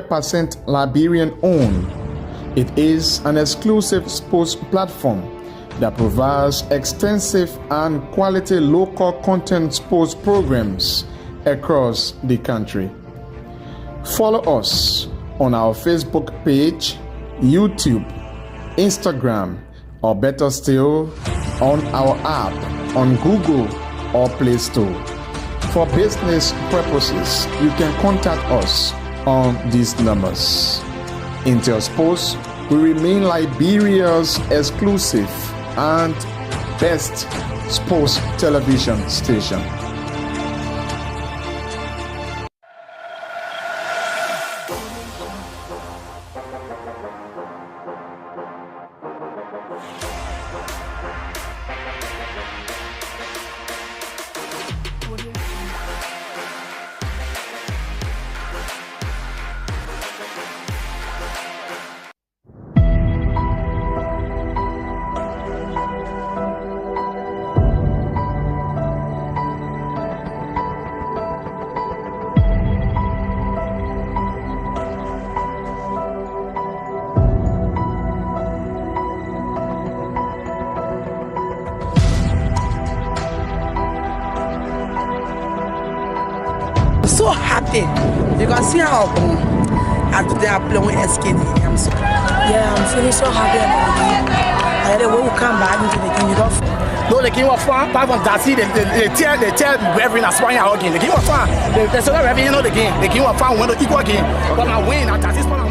100% Liberian owned. It is an exclusive sports platform that provides extensive and quality local content sports programs across the country. Follow us on our Facebook page, YouTube, Instagram, or better still, on our app on Google or Play Store. For business purposes, you can contact us on these numbers. Intel Sports will remain Liberia's exclusive and best sports television station. So happy. You can see how after they are playing with SKD. I'm feeling so happy about it. And then when we come back into the game, you don't. No, the game of fun. Five on Darcy, they tell Reverend as far as again. The game of fun. They say Reverend, you know the game. The game of fun win the equal game. But I win at this point.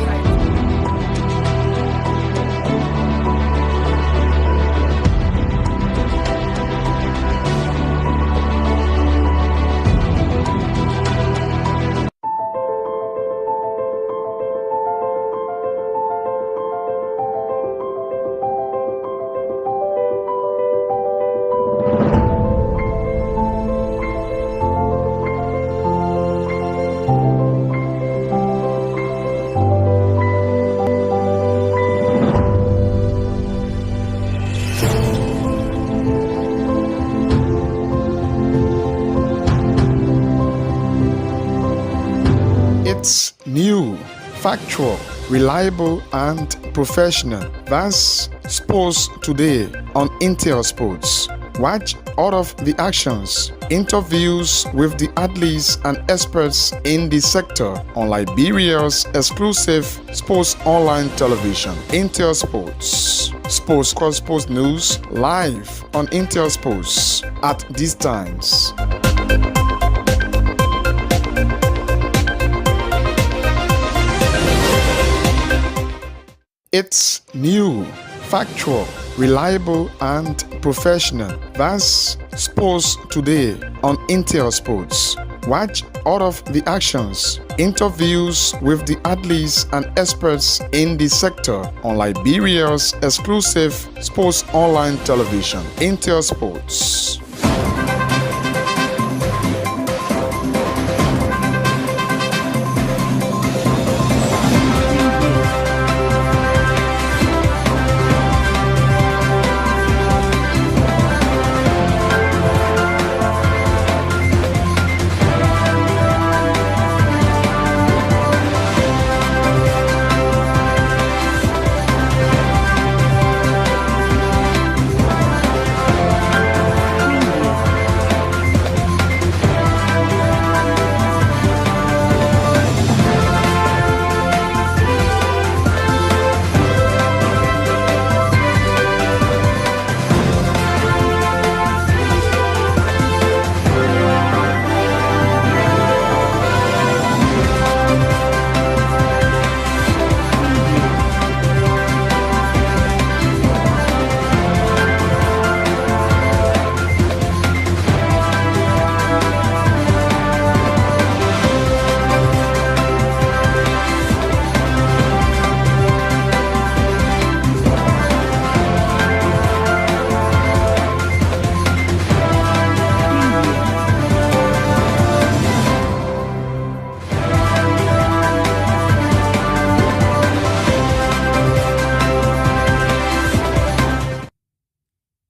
It's new, factual, reliable, and professional. That's Sports Today on Intel Sports. Watch all of the actions, interviews with the athletes and experts in the sector on Liberia's exclusive sports online television, Intel Sports. Sports cross sports news live on Intel Sports at these times. It's new, factual, reliable, and professional. That's Sports Today on Intel Sports. Watch all of the actions, interviews with the athletes and experts in the sector on Liberia's exclusive sports online television, Intel Sports.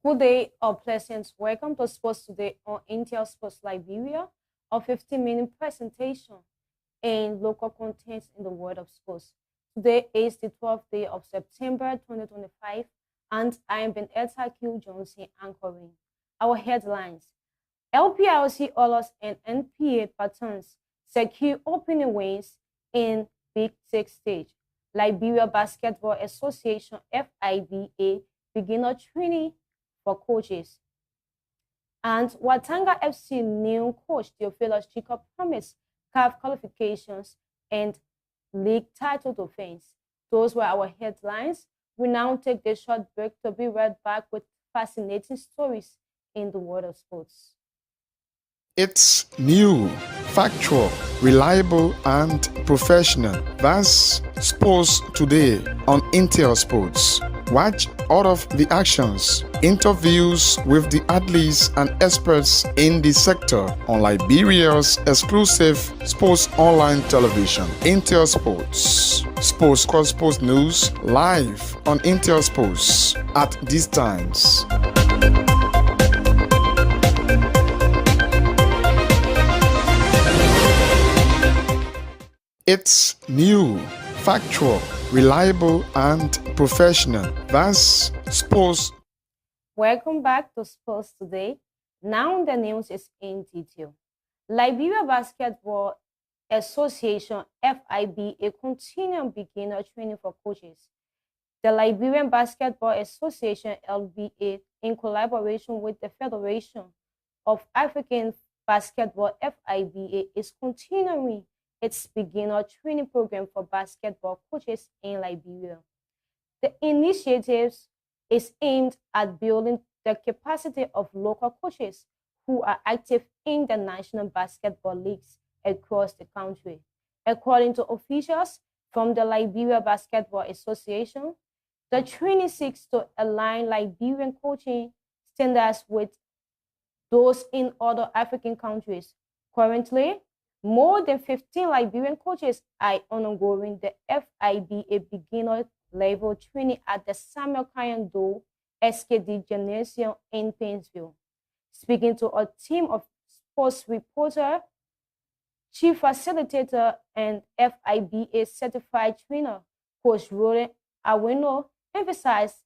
Good day or pleasant welcome to Sports Today on Intel Sports Liberia, a 15-minute presentation. in local content in the world of sports. Today is the 12th day of September 2025, and I am Ben Etta Q. Johnson anchoring. Our headlines: LPLC Oilers and NPA Patons secure opening wins in Big Six stage. Liberia Basketball Association FIBA beginner training for coaches. And Watanga FC new coach Theophilus Chico promised CAF qualifications and league title defense. Those were our headlines. We now take the short break to be right back with fascinating stories in the world of sports. It's new, factual, reliable, and professional. That's Sports Today on Intel Sports. Watch all of the actions, interviews with the athletes and experts in the sector on Liberia's exclusive sports online television, Intel Sports. Sports News live on Intel Sports at these times. It's new, factual, reliable, and professional. That's Sports. Welcome back to Sports Today. Now the news is in detail. Liberia Basketball Association FIBA continuing beginner training for coaches. The Liberian Basketball Association LBA, in collaboration with the Federation of African Basketball FIBA, is continuing its beginner training program for basketball coaches in Liberia. The initiative is aimed at building the capacity of local coaches who are active in the national basketball leagues across the country. According to officials from the Liberia Basketball Association, the training seeks to align Liberian coaching standards with those in other African countries. Currently, more than 15 Liberian coaches are undergoing the FIBA beginner level training at the Samuel Kayando SKD Gymnasium in Painesville. Speaking to a team of sports reporter, chief facilitator, and FIBA certified trainer, Coach Roland Aweno emphasized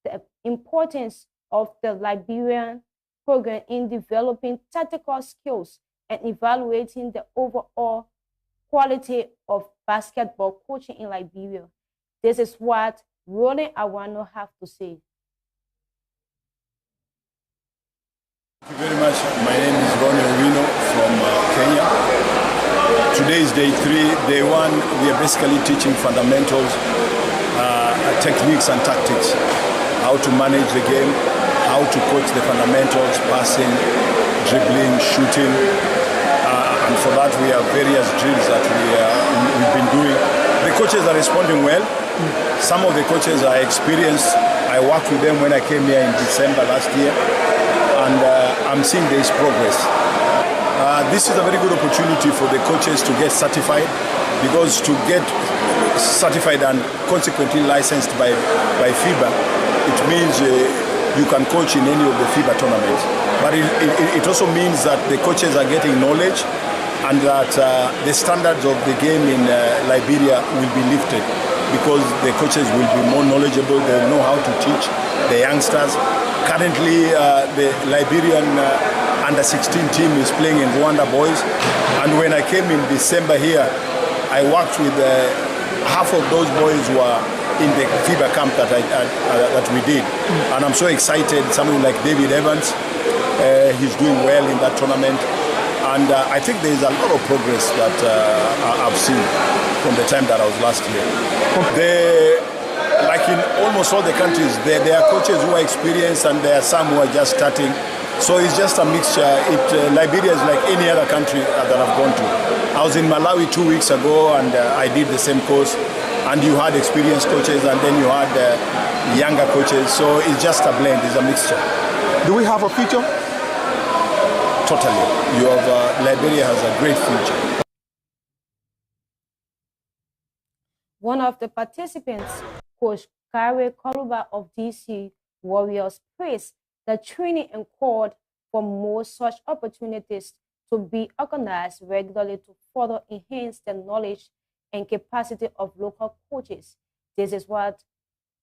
the importance of the Liberian program in developing tactical skills and evaluating the overall quality of basketball coaching in Liberia. This is what Roland Awano have to say. Thank you very much. My name is Ronnie Owino from Kenya. Today is day 3. Day 1, we are basically teaching fundamentals, techniques and tactics, how to manage the game, how to coach the fundamentals, passing, dribbling, shooting. And for that, we have various drills that we've been doing. The coaches are responding well. Some of the coaches are experienced. I worked with them when I came here in December last year, and I'm seeing there is progress. This is a very good opportunity for the coaches to get certified, because to get certified and consequently licensed by FIBA, it means you can coach in any of the FIBA tournaments. But it also means that the coaches are getting knowledge, and that the standards of the game in Liberia will be lifted, because the coaches will be more knowledgeable. They'll know how to teach the youngsters. Currently, the Liberian under-16 team is playing in Rwanda boys, and when I came in December here, I worked with half of those boys who are in the FIBA camp that we did, and I'm so excited. Someone like David Evans, he's doing well in that tournament. And I think there is a lot of progress that I've seen from the time that I was last here. Like in almost all the countries, there are coaches who are experienced and there are some who are just starting. So it's just a mixture. Liberia is like any other country that I've gone to. I was in Malawi 2 weeks ago, and I did the same course. And you had experienced coaches, and then you had younger coaches. So it's just a blend. It's a mixture. Do we have a future? Totally. Liberia has a great future. One of the participants, Coach Kare Koluba of DC Warriors, praised the training and called for more such opportunities to be organized regularly to further enhance the knowledge and capacity of local coaches. This is what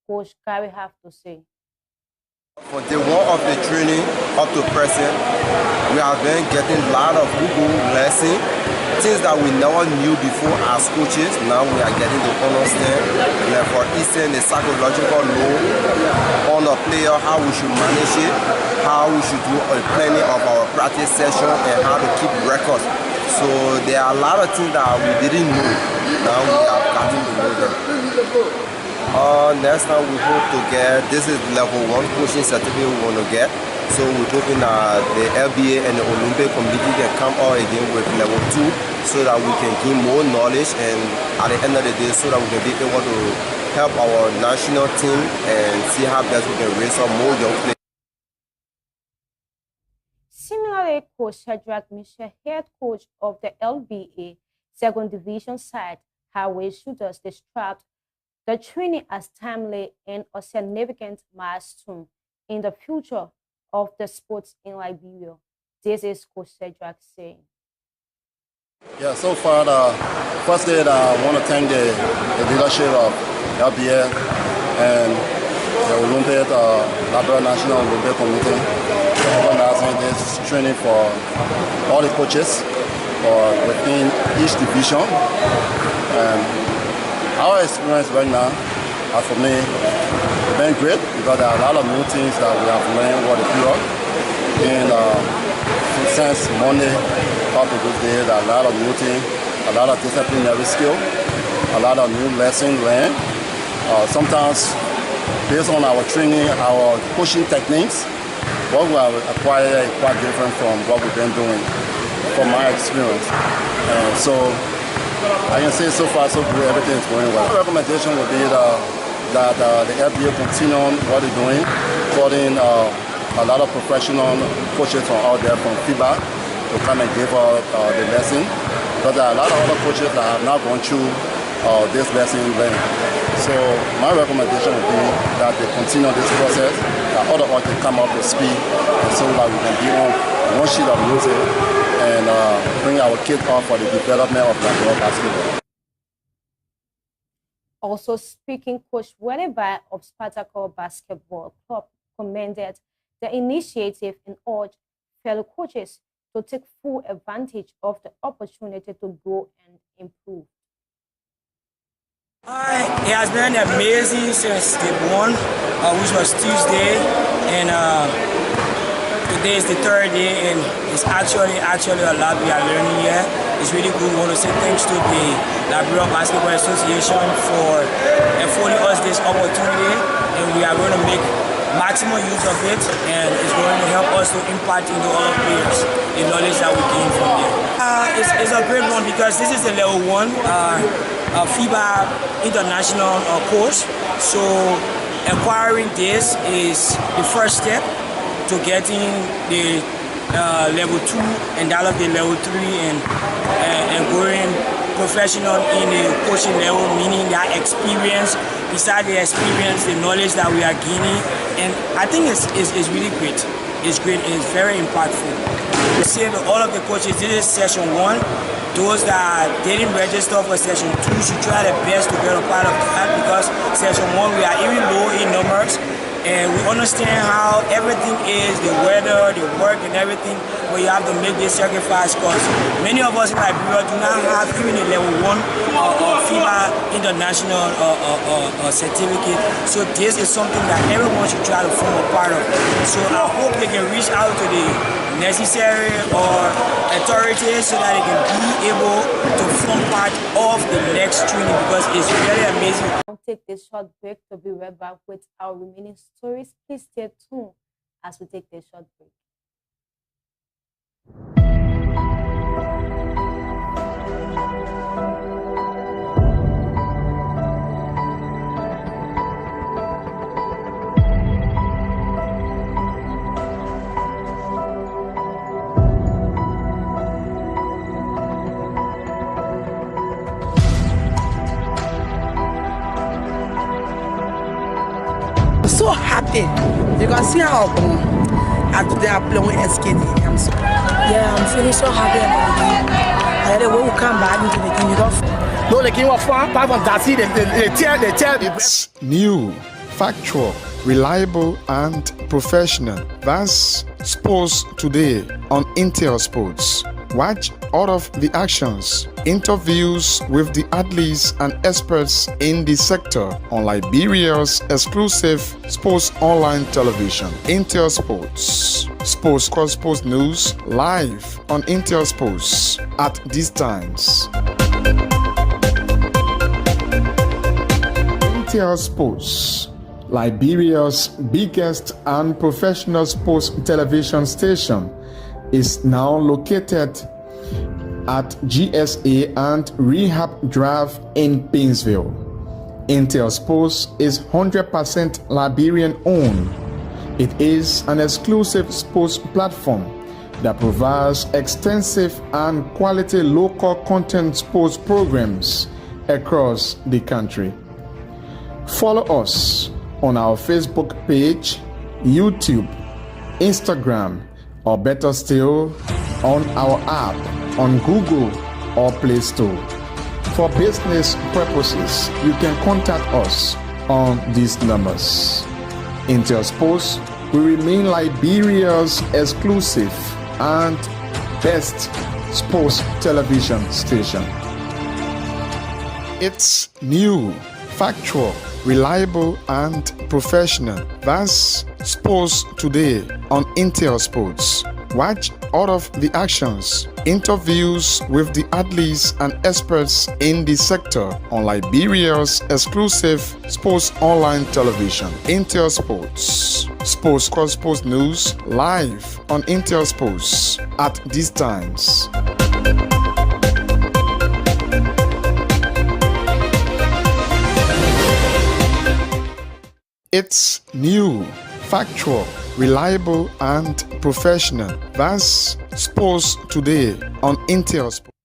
Coach Gary have to say. For day one of the training up to present, we have been getting a lot of Google lessons, things that we never knew before as coaches. Now we are getting to understand, like for instance, the psychological load on the player, how we should manage it, how we should do a planning of our practice session, and how to keep records. So there are a lot of things that we didn't know. Now we have gotten to know them. Next time we hope to get, this is level 1 coaching certificate we want to get. So we're hoping that the LBA and the Olympic Committee can come out again with level 2 so that we can gain more knowledge, and at the end of the day so that we can be able to help our national team and see how best we can raise up more young players. Similarly, Coach Shadrach Mitchell, head coach of the LBA Second Division side, Highway Shooters, described the training as timely and a significant milestone in the future of the sports in Liberia. This is Coach Shadrach saying. Yeah, so far, firstly, I want to thank the leadership of LBA and the Olympic, Liberia National Olympic Committee for organizing this training for all the coaches within each division. Our experience right now, for me, has been great because there are a lot of new things that we have learned over the period. And since Monday up to this day, there are a lot of new things, a lot of disciplinary skill, a lot of new lessons learned. Sometimes, based on our training, our coaching techniques, what we have acquired is quite different from what we've been doing, from my experience. So I can say so far so good, everything is going well. My recommendation would be that the LBA continue on what they're doing, calling a lot of professional coaches from out there from FIBA to come and give the lesson. Because there are a lot of other coaches that have not gone through this lesson learning. So my recommendation would be that they continue this process, that other can come up to speed, and so that we can be on one sheet of music and bring our kids up for the development of Liberia basketball. Also speaking, Coach Welebai of Spartacle Basketball Club commended the initiative and urged fellow coaches to take full advantage of the opportunity to grow and improve. It has been amazing since day one, which was Tuesday, and today is the third day, and it's actually a lot we are learning here. It's really good. We want to say thanks to the Liberia Basketball Association for affording us this opportunity, and we are going to make maximum use of it, and it's going to help us to impact into other players the knowledge that we gain from there. It's a great one because this is the level 1 FIBA international course. So acquiring this is the first step to getting the level 2 and develop the level 3 and going professional in the coaching level, meaning that experience, beside the experience, the knowledge that we are gaining. And I think it's really great. It's great and it's very impactful. We say to all of the coaches, this is session 1. Those that didn't register for session 2 should try their best to get a part of that, because session 1 we are even low in numbers. And we understand how everything is, the weather, the work and everything, but you have to make this sacrifice because many of us in Liberia do not have even a level 1 FIBA international certificate. So this is something that everyone should try to form a part of. So I hope they can reach out to the necessary authorities so that they can be able to form part of the next training, because it's very amazing. I'll take this short break to be right back with our remaining stories. Please stay tuned as we take this short break. So happy. You can see how today I play with SKD. I'm so Yeah, I'm feeling so happy about the game. And then when we come back into the game, you don't. No, the game was fun. Five on Darcy, they tear. It's new, factual, reliable, and professional. That's Sports Today on Intel Sports. Watch all of the actions, interviews with the athletes and experts in the sector on Liberia's exclusive sports online television, Intel Sports. Sports Cross Sports News live on Intel Sports at these times. Intel Sports, Liberia's biggest and professional sports television station, is now located at GSA and Rehab Drive in Painesville. Intel Sports is 100% Liberian owned. It is an exclusive sports platform that provides extensive and quality local content sports programs across the country. Follow us on our Facebook page, YouTube, Instagram, or better still, on our app on Google or Play Store. For business purposes, you can contact us on these numbers. Intel Sports will remain Liberia's exclusive and best sports television station. It's new, factual, reliable, and professional. That's Sports Today on Intel Sports. Watch all of the actions, interviews with the athletes and experts in the sector on Liberia's exclusive sports online television, Intel Sports. Sports Cross Sports News live on Intel Sports at these times. It's new, factual, reliable, and professional. That's Sports Today on Intel Sports.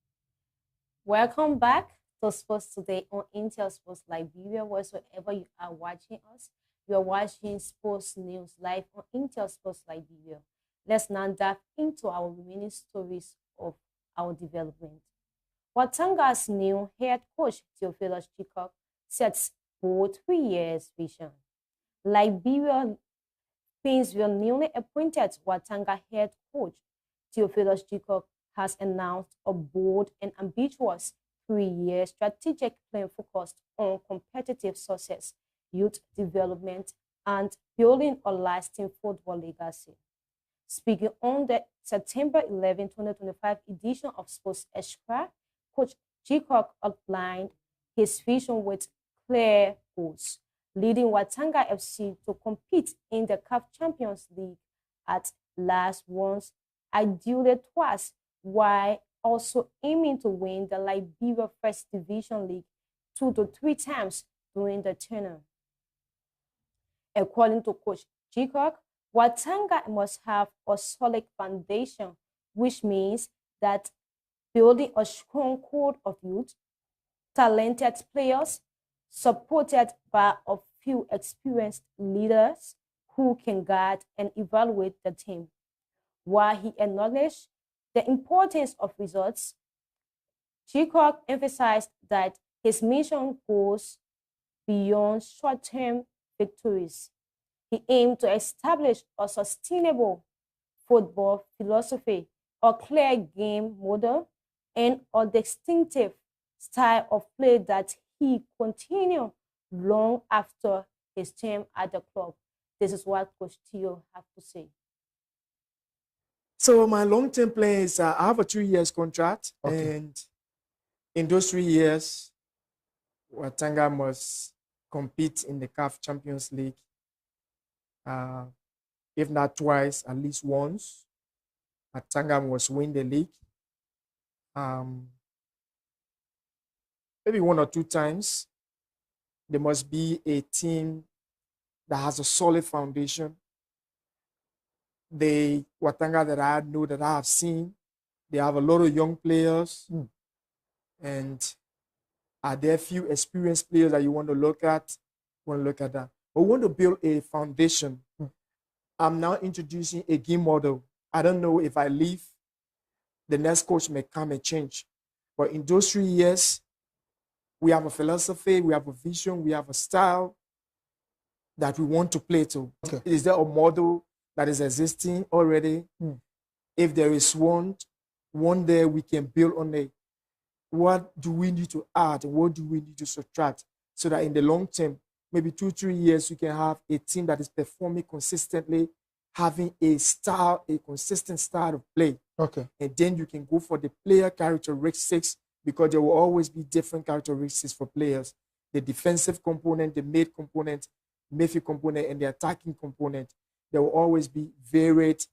Welcome back to Sports Today on Intel Sports Liberia. Wherever you are watching us, you are watching Sports News live on Intel Sports Liberia. Let's now dive into our remaining stories of our development. Watanga's new head coach, Theophilus Chikok, sets bold 3 years vision. Liberia Painesville newly appointed Watanga head coach Theophilus Chikok has announced a bold and ambitious 3-year strategic plan focused on competitive success, youth development, and building a lasting football legacy. Speaking on the September 11, 2025 edition of Sports Extra, Coach Chikok outlined his vision with clear goals, leading Watanga FC to compete in the CAF Champions League at last once, ideally twice, while also aiming to win the Liberia First Division League 2 to 3 times during the tenure. According to Coach Chikok, Watanga must have a solid foundation, which means that building a strong core of youth, talented players, supported by a few experienced leaders who can guide and evaluate the team. While he acknowledged the importance of results, Chikok emphasized that his mission goes beyond short-term victories. He aimed to establish a sustainable football philosophy, a clear game model, and a distinctive style of play that he continued long after his time at the club. This is what Coach Theo has to say. So my long-term plan is I have a 3 years contract, and in those 3 years, Watanga must compete in the CAF Champions League. If not twice, at least once. Watanga must win the league. Maybe 1 or 2 times. There must be a team that has a solid foundation. The Watanga that I know, that I have seen, they have a lot of young players. And are there few experienced players that you want to look at? Want to look at that. But we want to build a foundation. I'm now introducing a game model. I don't know if I leave the next coach may come and change. But in those 3 years, we have a philosophy, we have a vision, we have a style that we want to play to. Okay. Is there a model that is existing already? If there is one day we can build on it. What do we need to add? What do we need to subtract? So that in the long term, maybe 2-3 years, you can have a team that is performing consistently, having a style, a consistent style of play. Okay. And then you can go for the player characteristics, because there will always be different characteristics for players. The defensive component, the mid component, midfield component, and the attacking component. There will always be varied,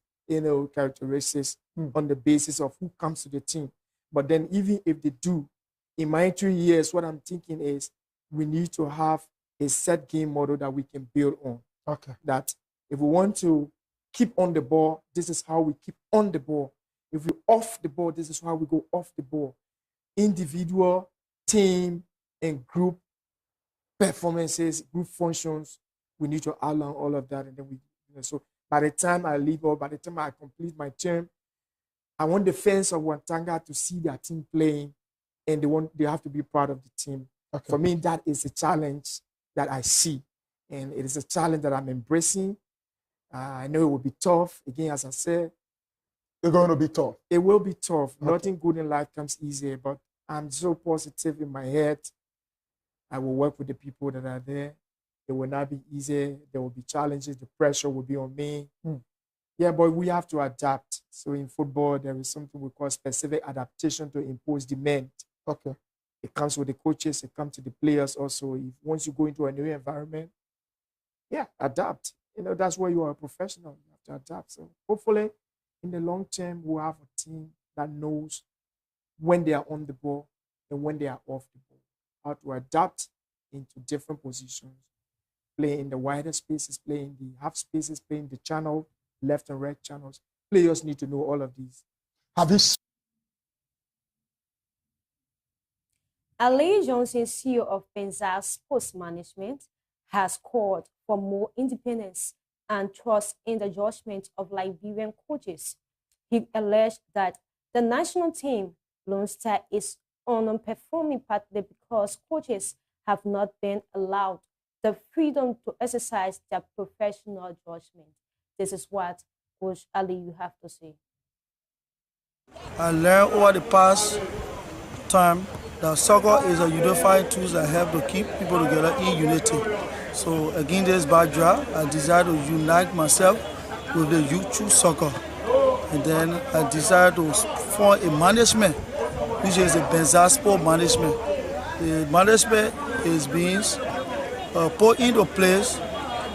characteristics on the basis of who comes to the team. But then even if they do, in my 3 years, what I'm thinking is we need to have a set game model that we can build on. Okay. That if we want to keep on the ball, this is how we keep on the ball. If we off the ball, this is how we go off the ball. Individual, team, and group performances, group functions, we need to outline all of that. And then so by the time I leave or by the time I complete my term, I want the fans of Wantagh to see their team playing, and they have to be part of the team. Okay. For me, that is a challenge that I see, and it is a challenge that I'm embracing. I know it will be tough. Again, as I said, it's going to be tough. It will be tough. Okay. Nothing good in life comes easy, but I'm so positive in my head. I will work with the people that are there. It will not be easy. There will be challenges. The pressure will be on me. Yeah, but we have to adapt. So in football, there is something we call specific adaptation to impose demand. Okay. It comes with the coaches. It comes to the players also. Once you go into a new environment, yeah, adapt. That's where you are a professional. You have to adapt. So hopefully, in the long term, we'll have a team that knows when they are on the ball and when they are off the ball, how to adapt into different positions, play in the wider spaces, play in the half spaces, play in the channel, left and right channels. Players need to know all of these. Ali Johnson, CEO of Benzar Sports Management, has called for more independence and trust in the judgment of Liberian coaches. He alleged that the national team, Lone Star, is underperforming partly because coaches have not been allowed the freedom to exercise their professional judgment. This is what Coach Ali, you have to say. I learned over the past time that soccer is a unified tool that helps to keep people together in unity. So against this backdrop, I decided to unite myself with the youth through soccer. And then I decided to form a management, which is the Benzar Sport Management. The management is being put into place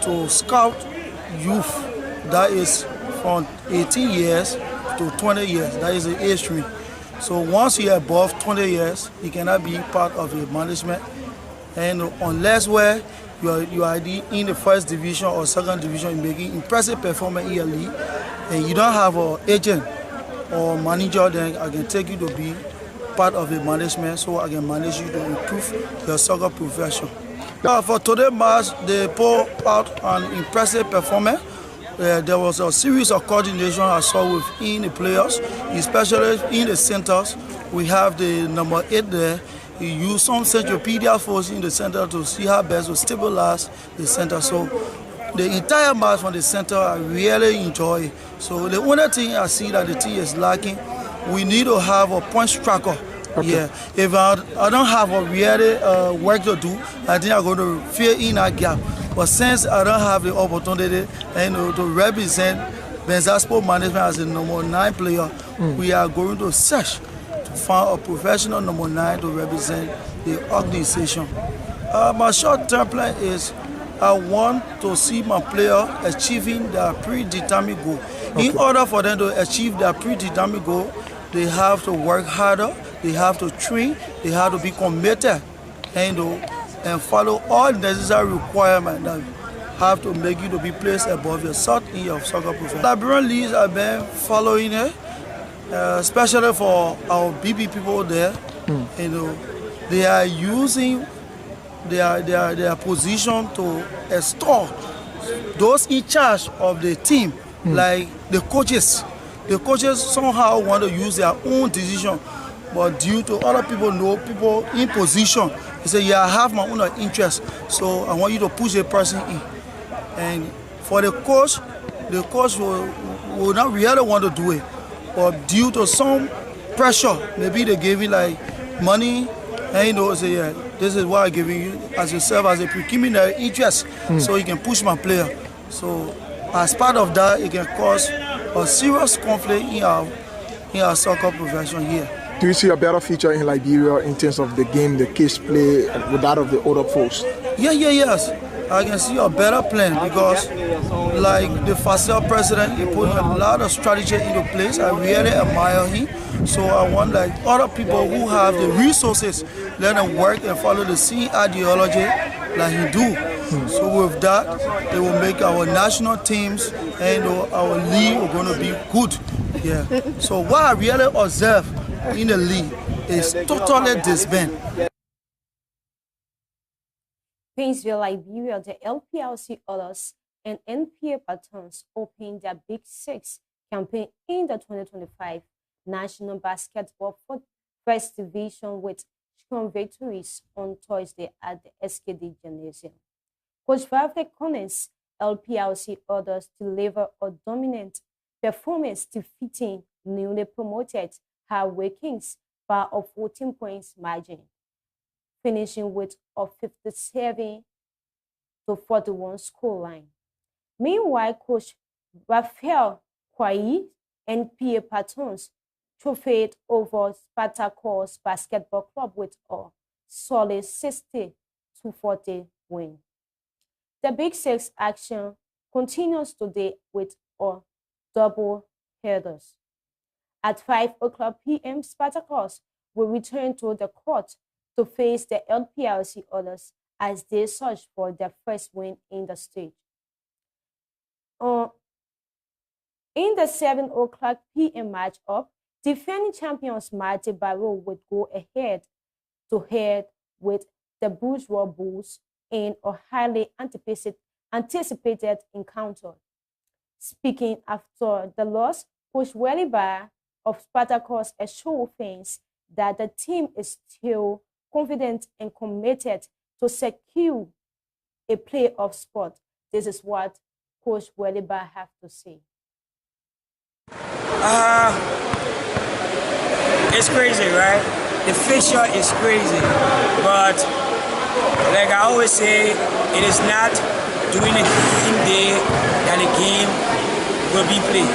to scout youth that is from 18 years to 20 years. That is the age range. So once you're above 20 years, you cannot be part of the management. And unless where you are in the first division or second division, you're making impressive performance in your league, and you don't have an agent or manager, then I can take you to be part of the management so I can manage you to improve your soccer profession. For today's match, they put out an impressive performance. There was a series of coordination I saw within the players, especially in the centers. We have the number 8 there. He used some centripetal force in the center to see how best to stabilize the center. So the entire match from the center, I really enjoy. So the only thing I see that the team is lacking, we need to have a point striker. Okay. Yeah, if I don't have a really work to do, I think I'm going to fill in that gap. But since I don't have the opportunity to represent Benzar Sport Management as the number 9 player, we are going to search to find a professional number 9 to represent the organization. My short-term plan is I want to see my player achieving their predetermined goal. Okay. In order for them to achieve their predetermined goal, they have to work harder, they have to train, they have to be committed, and follow all necessary requirements that have to make you to be placed above yourself in your soccer profession. Liberian leagues have been following it, especially for our BB people there. They are using their position to extort those in charge of the team, like the coaches. The coaches somehow want to use their own decision, but due to other people in position, they say, yeah, I have my own interest, so I want you to push a person in. And for the coach will not really want to do it, but due to some pressure, maybe they gave you like money, and say, yeah, this is what I'm giving you as yourself, as a preliminary interest, so you can push my player. So as part of that, it can cause a serious conflict in our soccer profession here. Do you see a better future in Liberia in terms of the game, the kids play, with that of the older folks? Yes. I can see a better plan because, like the FACEL president, he put a lot of strategy into place. I really admire him. So I want like other people who have the resources, let them work and follow the same ideology like he do. So with that, it will make our national teams and our league are going to be good. Yeah. So what I really observe in the league is totally disbanded. Painesville, Liberia, the LPLC Oilers and NPA Patrons opened their Big Six campaign in the 2025 National Basketball First Division with strong victories on Thursday at the SKD Gymnasium. Coach Vavre Collins' LPLC Oilers delivered a dominant performance, defeating newly promoted Highway Kings by a 14 points margin, finishing with a 57-41 scoreline. Meanwhile, Coach Raphael Kwai and PA Patrons trophied over Spartacus Basketball Club with a solid 60-40 win. The Big Six action continues today with a double headers. At 5:00 p.m., Spartacus will return to the court to face the LPLC Oilers as they search for their first win in the state. In the 7:00 p.m. matchup, defending champions Marty Barrow would go head-to-head with the Bourgeois Bulls in a highly anticipated encounter. Speaking after the loss, Coach Wellibar of Spartacus assured fans that the team is still confident and committed to secure a playoff spot. This is what Coach Wellibar have to say. It's crazy, right? The fixture is crazy, but like I always say, it is not during the game day that the game will be played.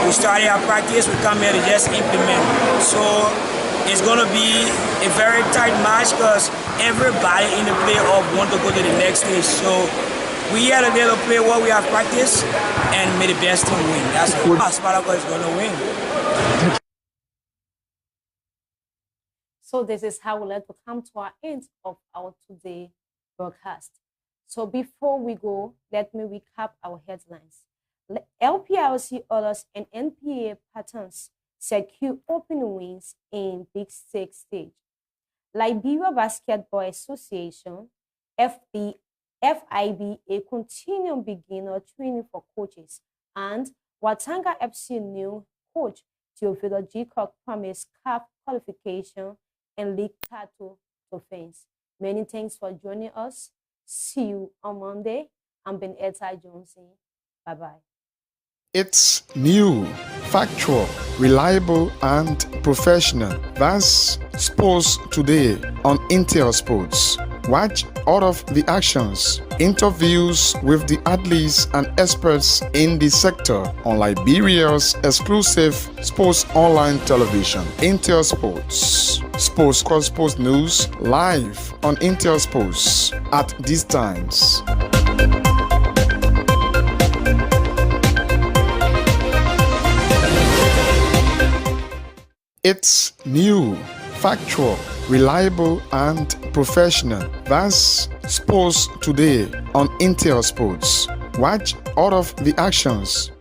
We started our practice, we come here to just implement. So it's going to be a very tight match because everybody in the playoff want to go to the next stage. So we are there to play what we have practiced and may the best team win. That's how Spartacus is going to win. So this is how we like to come to our end of our today broadcast. So before we go, let me recap our headlines. LPLC Oilers and NPA Patrons secure open wins in Big Six stage. Liberia Basketball Association, FIBA, continue beginner training for coaches, and Watanga FC new coach Theophilo G. Cook promised CAF qualification and league title to fans. Many thanks for joining us. See you on Monday. I'm Ben Etai Johnson. Bye-bye. It's new, factual, reliable, and professional. That's Sports Today on Intel Sports. Watch all of the actions, interviews with the athletes and experts in the sector on Liberia's exclusive sports online television, Intel Sports. Sports News live on Intel Sports at these times. It's new, factual, reliable, and professional. That's Sports Today on Intel Sports. Watch all of the actions,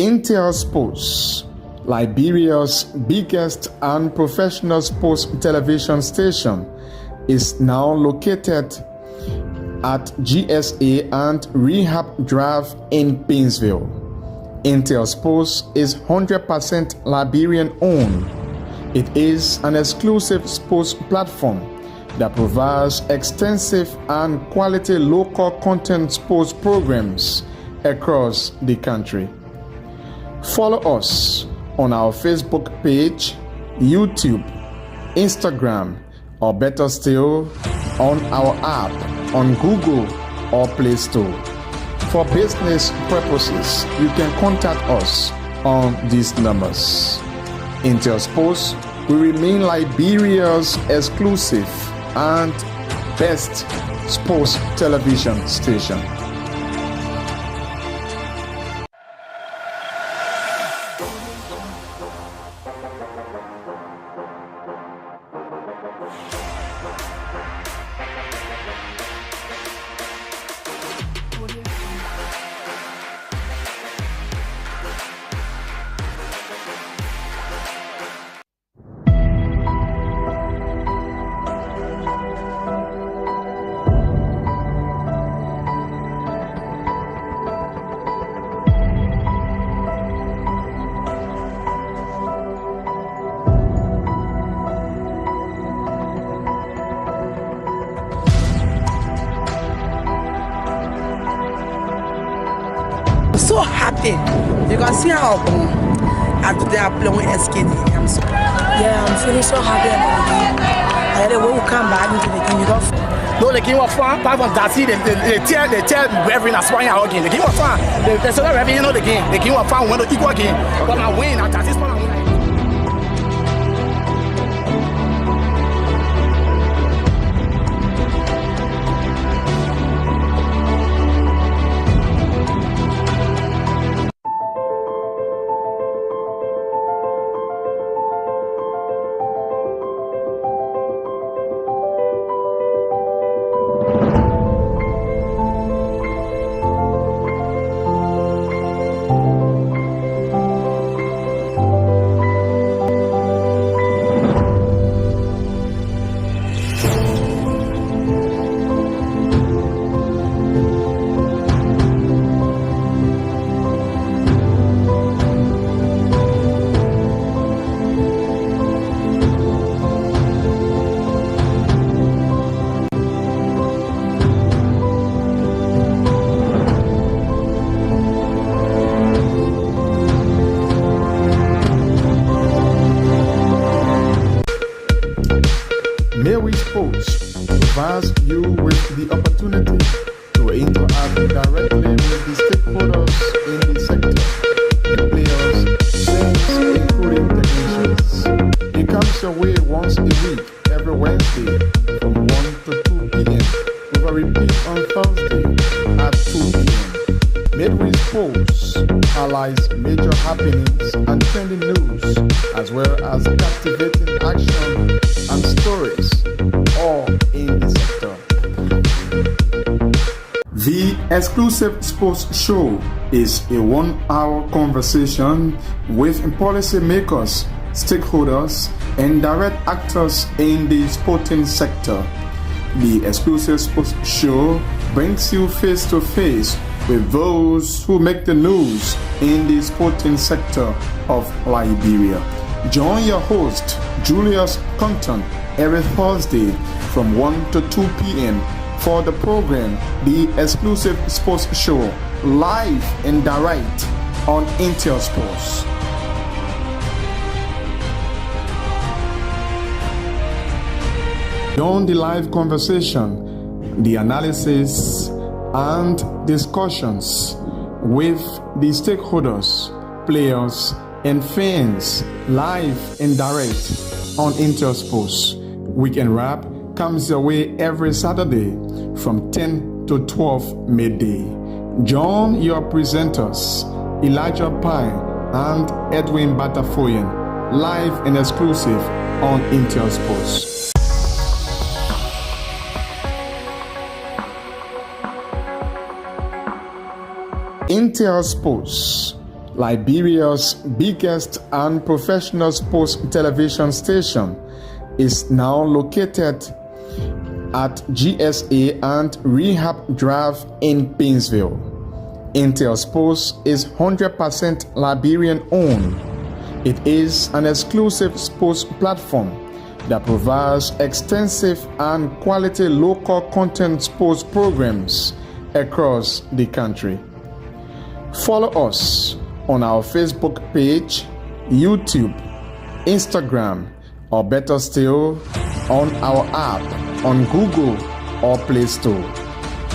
Intel Sports, Liberia's biggest and professional sports television station, is now located at GSA and Rehab Drive in Painesville. Intel Sports is 100% Liberian owned. It is an exclusive sports platform that provides extensive and quality local content sports programs across the country. Follow us on our Facebook page, YouTube, Instagram, or better still, on our app on Google or Play Store. For business purposes, you can contact us on these numbers. Intel Sports will remain Liberia's exclusive and best sports television station. So happy. You can see how today I play with SKD. I'm so I'm feeling so happy about the game. I had a way to come back into the game. No, the game was fun. Apart from Darcy, they tell Reverend as well again. The game was fun. They said Reverend, you know the game. The game was fun. We went to equal game, but I win at Darcy's point. Mary Sports provides you with the opportunity to interact directly with the stakeholders in the sector, the players, fans, including technicians. It comes your way once a week, every Wednesday from 1 to 2 p.m. with a repeat on Thursday at 2 p.m. Midway Sports highlights major happenings and trending news, as well as captivating action and stories, all in the sector. The exclusive sports show is a 1-hour conversation with policymakers, stakeholders, and direct actors in the sporting sector. The exclusive sports show brings you face to face with those who make the news in the sporting sector of Liberia. Join your host, Julius Compton, every Thursday from 1 to 2 p.m. for the program, The Exclusive Sports Show, live and direct on Intel Sports. During the live conversation, the analysis and discussions with the stakeholders, players, and fans, live and direct on Intel Sports. Weekend Wrap comes your way every Saturday from 10 to 12 midday. Join your presenters, Elijah Pine and Edwin Batafoyan, live and exclusive on Intel Sports. Intel Sports, Liberia's biggest and professional sports television station, is now located at GSA and Rehab Drive in Painesville. Intel Sports is 100% Liberian owned. It is an exclusive sports platform that provides extensive and quality local content sports programs across the country. Follow us on our Facebook page, YouTube, Instagram, or better still, on our app on Google or Play Store.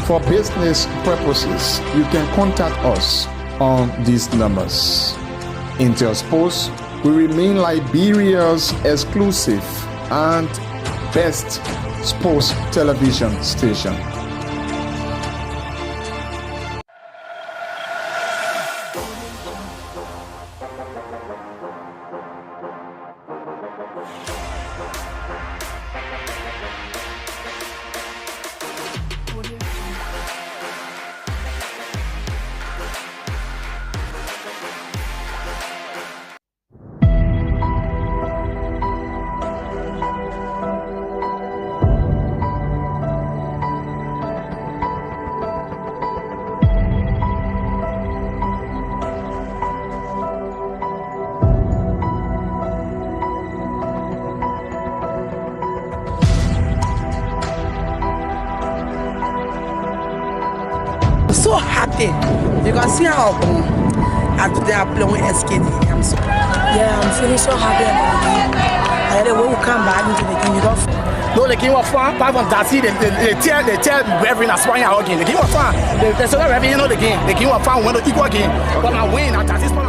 For business purposes, you can contact us on these numbers. Intel Sports will remain Liberia's exclusive and best sports television station. So happy. You can see how today I play with SKD. I'm so I'm feeling so happy about the game. I had a way we come back into the game. You don't. No, the game was fun. Apart from Darcy, they tear Reverend Aspire out game. The game was fun. The referee, the game was fun. When the equal game, but I win. Darcy's fun.